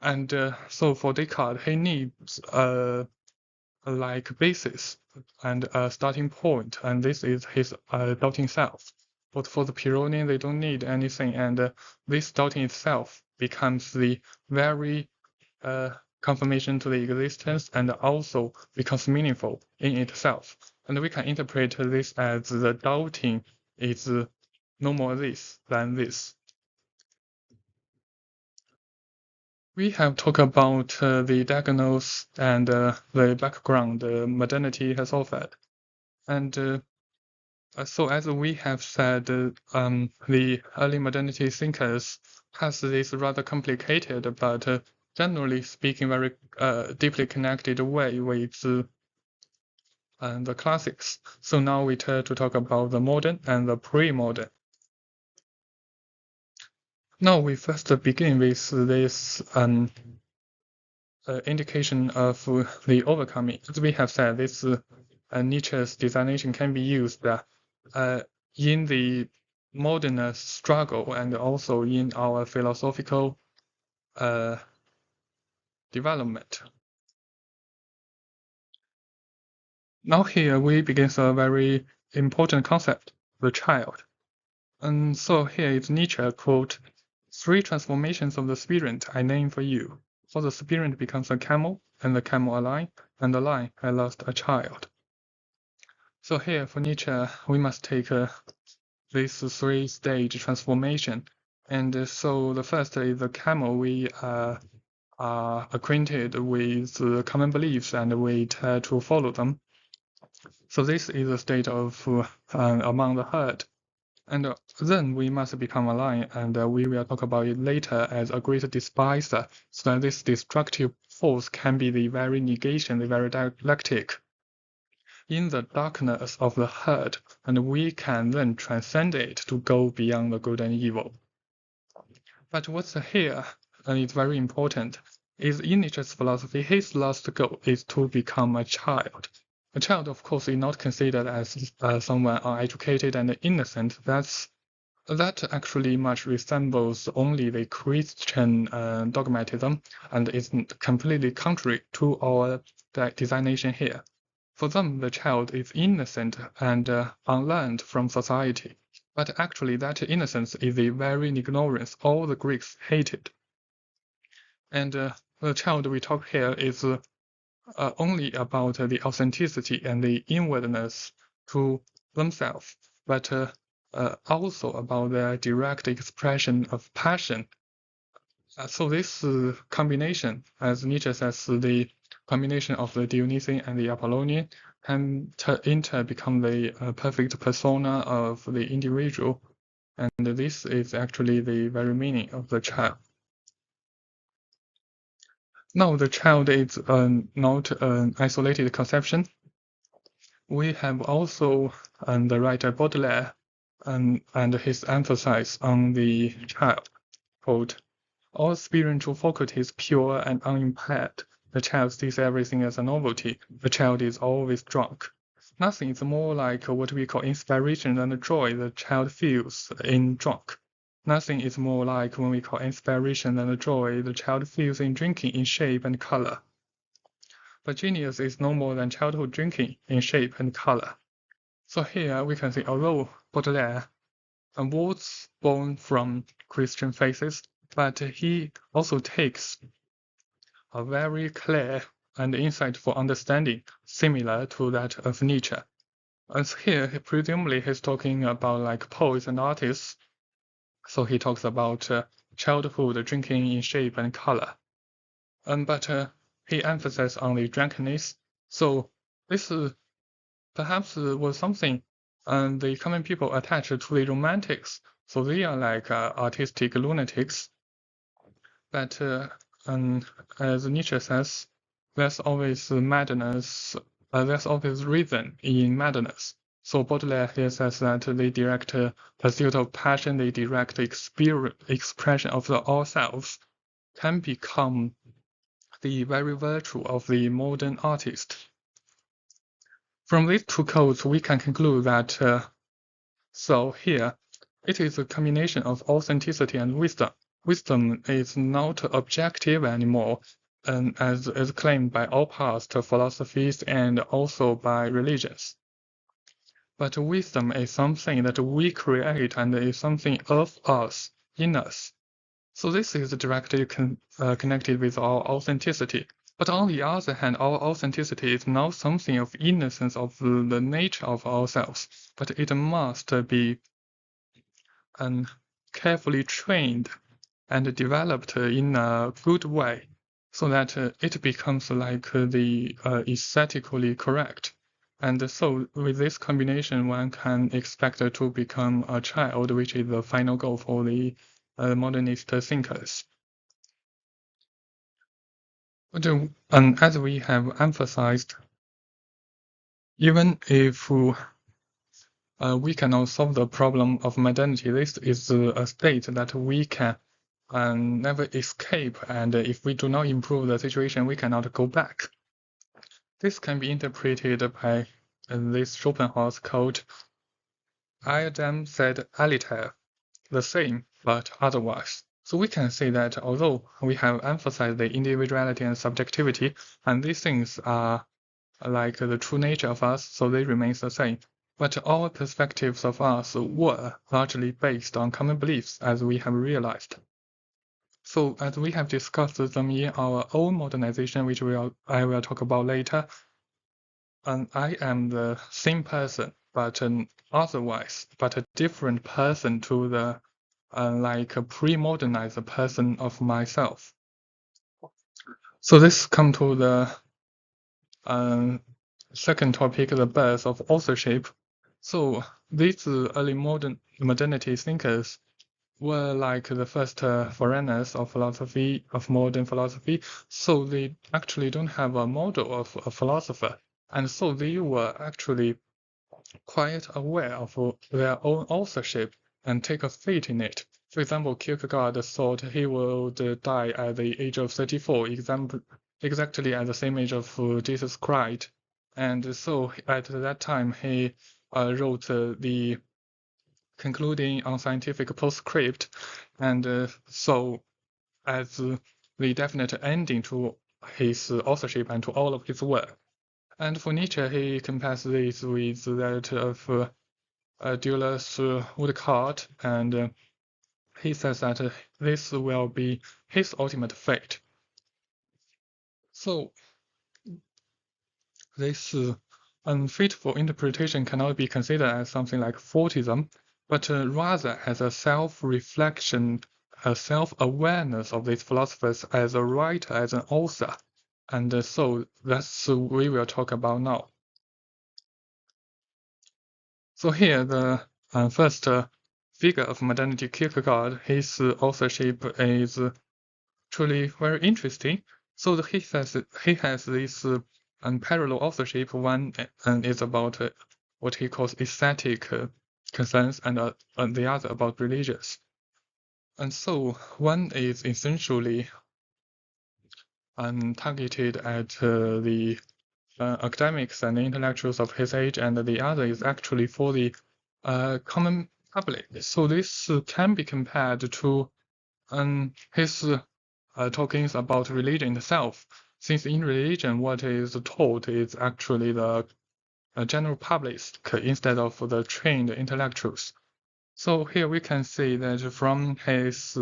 And so for Descartes, he needs a like basis and a starting point, and this is his doubting self. But for the Pyrrhonian, they don't need anything, and this doubting itself becomes the very confirmation to the existence, and also becomes meaningful in itself. And we can interpret this as the doubting is no more this than this. We have talked about the diagnosis and the background modernity has offered. And so as we have said, the early modernity thinkers has this rather complicated but generally speaking very deeply connected way with the classics. So now we turn to talk about the modern and the pre-modern. Now we first begin with this indication of the overcoming. As we have said, this Nietzsche's designation can be used in the modernist struggle and also in our philosophical development. Now here we begin a very important concept, the child. And so here is Nietzsche, quote, "Three transformations of the spirit I name for you. For the spirit becomes a camel, and the camel a lion, and the lion at last a child." So here for Nietzsche, we must take this three-stage transformation. And so the first is the camel. We are acquainted with common beliefs and we try to follow them. So this is a state of among the herd. And then we must become a lion, and we will talk about it later as a great despiser, so that this destructive force can be the very negation, the very dialectic in the darkness of the herd, and we can then transcend it to go beyond the good and evil. But what's here, and it's very important, is in Nietzsche's philosophy, his last goal is to become a child. A child, of course, is not considered as someone uneducated and innocent. That actually much resembles only the Christian dogmatism and is completely contrary to our designation here. For them, the child is innocent and unlearned from society. But actually, that innocence is the very ignorance all the Greeks hated. And the child we talk here is only about the authenticity and the inwardness to themselves, but also about their direct expression of passion. So this combination, as Nietzsche says, the combination of the Dionysian and the Apollonian can become the perfect persona of the individual, and this is actually the very meaning of the child. Now, the child is not an isolated conception. We have also the writer Baudelaire and his emphasis on the child. Quote, "All spiritual faculties pure and unimpaired. The child sees everything as a novelty. The child is always drunk. Nothing is more like what we call inspiration than the joy the child feels in drunk. Nothing is more like when we call inspiration than the joy the child feels in drinking in shape and color. But genius is no more than childhood drinking in shape and color." So here we can see, although Baudelaire was born from Christian faiths, but he also takes a very clear and insightful understanding similar to that of Nietzsche. And here, presumably, he's talking about like poets and artists. So he talks about childhood drinking in shape and color. But he emphasizes on the drunkenness. So this perhaps was something the common people attach to the romantics. So they are like artistic lunatics. But as Nietzsche says, there's always madness, there's always reason in madness. So Baudelaire here says that the direct pursuit of passion, the direct expression of the all self can become the very virtue of the modern artist. From these two quotes, we can conclude that so here, it is a combination of authenticity and wisdom. wisdom is not objective anymore, as is claimed by all past philosophies and also by religions. But wisdom is something that we create and is something of us, in us. So this is directly connected with our authenticity. But on the other hand, our authenticity is not something of innocence of the nature of ourselves, but it must be carefully trained and developed in a good way, so that it becomes like the aesthetically correct. And so with this combination, one can expect to become a child, which is the final goal for the modernist thinkers. But as we have emphasized, even if we cannot solve the problem of modernity, this is a state that we can never escape, and if we do not improve the situation, we cannot go back. This can be interpreted by this Schopenhauer's quote, Adam said aliter, the same, but otherwise. So we can say that although we have emphasized the individuality and subjectivity, and these things are like the true nature of us, so they remain the same. But our perspectives of us were largely based on common beliefs, as we have realized. So as we have discussed them in our own modernization, which I will talk about later, I am the same person, but otherwise, but a different person to the like a pre-modernized person of myself. So this come to the second topic, the birth of authorship. So these early modernity thinkers were like the first foreigners of philosophy, of modern philosophy. So they actually don't have a model of a philosopher, and so they were actually quite aware of their own authorship and take a faith in it. For example, Kierkegaard thought he would die at the age of 34, exactly at the same age of Jesus Christ. And so at that time, he wrote the concluding unscientific postscript, and so as the definite ending to his authorship and to all of his work. And for Nietzsche, he compares this with that of Dulles Woodcourt, and he says that this will be his ultimate fate. So this unfaithful interpretation cannot be considered as something like faultism, but rather as a self-reflection, a self-awareness of these philosophers as a writer, as an author. And so that's we will talk about now. So here, the first figure of modernity, Kierkegaard, his authorship is truly very interesting. So he has this unparalleled authorship. One is about what he calls aesthetic concerns, and the other about religious. And so one is essentially targeted at the academics and the intellectuals of his age, and the other is actually for the common public. So this can be compared to his talkings about religion itself, since in religion what is taught is actually the general public instead of the trained intellectuals. So here we can see that from his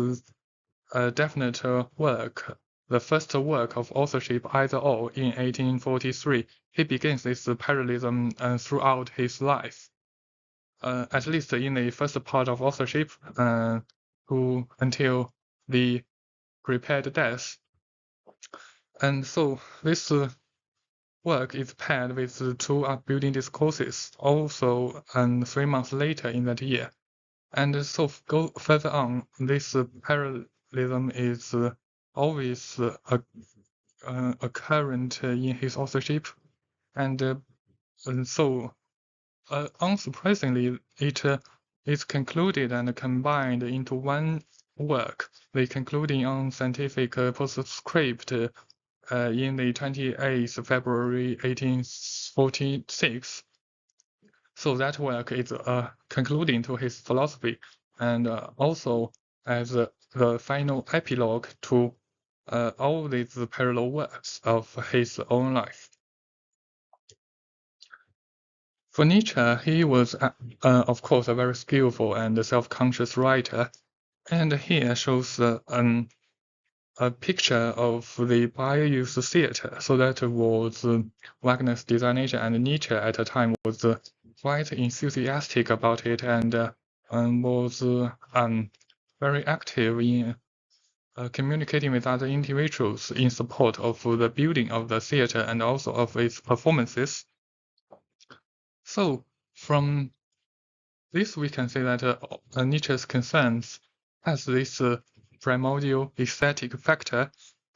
definite work, the first work of authorship, Either Or, in 1843, he begins this parallelism throughout his life. At least in the first part of authorship, until the prepared death. And so this work is paired with two upbuilding discourses, also 3 months later in that year. And so go further on, this parallelism is always occurrent in his authorship, and so unsurprisingly, it is concluded and combined into one work, the concluding unscientific postscript in the 28th February 1846. So that work is concluding to his philosophy, and also as the final epilogue to all these parallel works of his own life. For Nietzsche, he was, of course, a very skillful and self-conscious writer, and here shows a picture of the bi-use theater. So that was Wagner's designation, and Nietzsche at the time was quite enthusiastic about it and was very active in communicating with other individuals in support of the building of the theater and also of its performances. So from this, we can say that Nietzsche's concerns has this primordial aesthetic factor,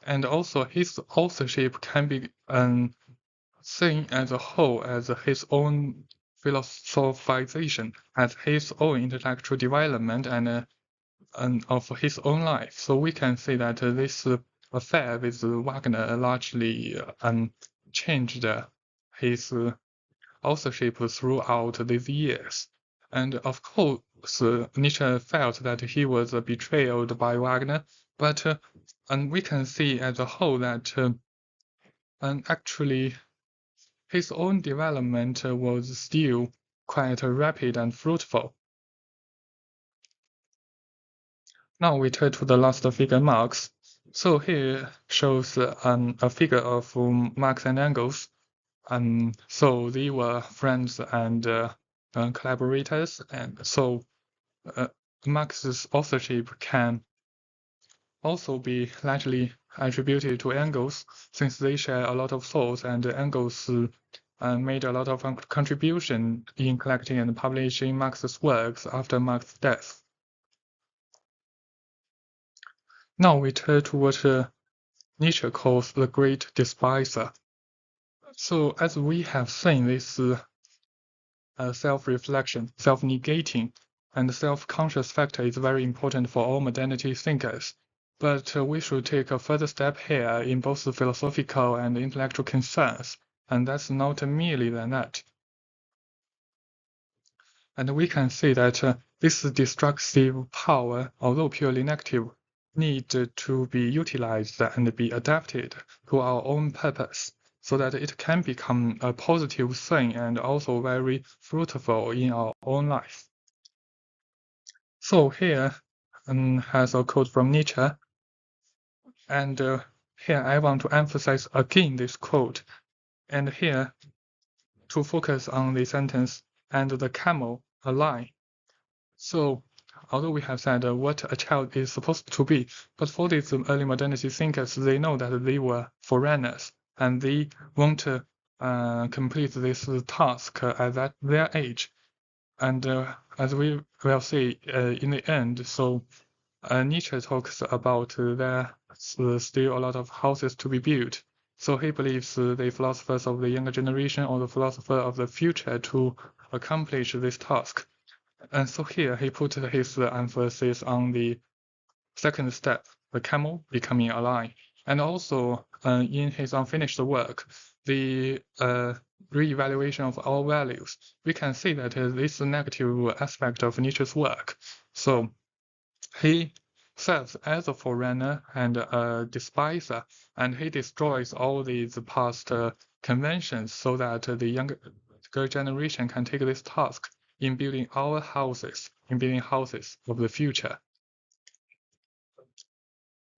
and also his authorship can be seen as a whole as his own philosophization, as his own intellectual development and of his own life. So we can say that this affair with Wagner largely changed his authorship throughout these years. And of course, Nietzsche felt that he was betrayed by Wagner, but and we can see as a whole that actually his own development was still quite rapid and fruitful. Now we turn to the last figure, Marx. So here shows a figure of Marx and Engels. So they were friends and collaborators, and so Marx's authorship can also be largely attributed to Engels, since they share a lot of thoughts, and Engels made a lot of contribution in collecting and publishing Marx's works after Marx's death. Now we turn to what Nietzsche calls the great despiser. So as we have seen, this self-reflection, self-negating, and self-conscious factor is very important for all modernity thinkers. But we should take a further step here in both the philosophical and intellectual concerns, and that's not merely than that. And we can see that this destructive power, although purely negative, need to be utilized and be adapted to our own purpose, so that it can become a positive thing and also very fruitful in our own life. So here has a quote from Nietzsche, and here I want to emphasize again this quote, and here to focus on the sentence, and the camel, a lie. So although we have said what a child is supposed to be, but for these early modernity thinkers, they know that they were foreigners, and they want to complete this task at their age. And as we will see in the end, so Nietzsche talks about there's still a lot of houses to be built. So he believes the philosophers of the younger generation or the philosopher of the future to accomplish this task. And so here he put his emphasis on the second step, the camel becoming a lion. And also in his unfinished work, the re-evaluation of all values, we can see that this negative aspect of Nietzsche's work. So he serves as a forerunner and a despiser, and he destroys all these past conventions so that the younger generation can take this task in building our houses, in building houses of the future.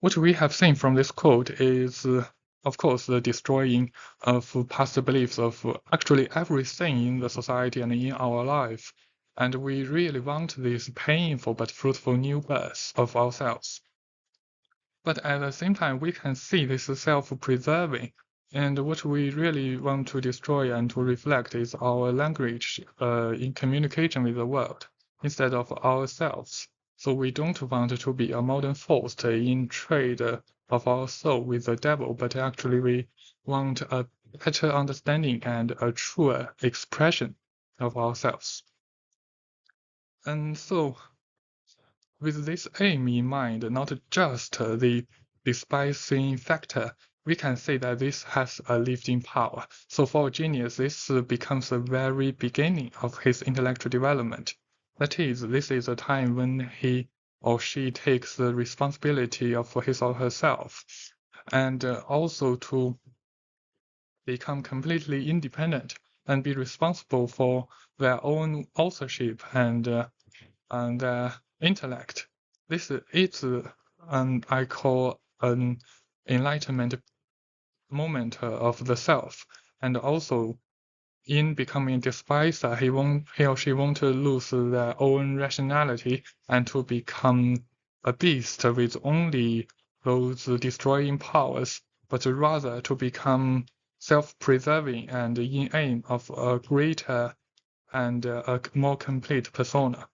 What we have seen from this quote is, of course, the destroying of past beliefs of actually everything in the society and in our life. And we really want this painful but fruitful new birth of ourselves. But at the same time, we can see this self-preserving. And what we really want to destroy and to reflect is our language in communication with the world instead of ourselves. So we don't want to be a modern force in trade of our soul with the devil, but actually we want a better understanding and a truer expression of ourselves. And so, with this aim in mind, not just the despising factor, we can say that this has a lifting power. So for a genius, this becomes the very beginning of his intellectual development. That is, this is a time when he or she takes the responsibility of his or herself, and also to become completely independent and be responsible for their own authorship and their intellect. This is I call an enlightenment moment of the self, and also in becoming despiser, he or she won't lose their own rationality and to become a beast with only those destroying powers, but rather to become self-preserving and in aim of a greater and a more complete persona.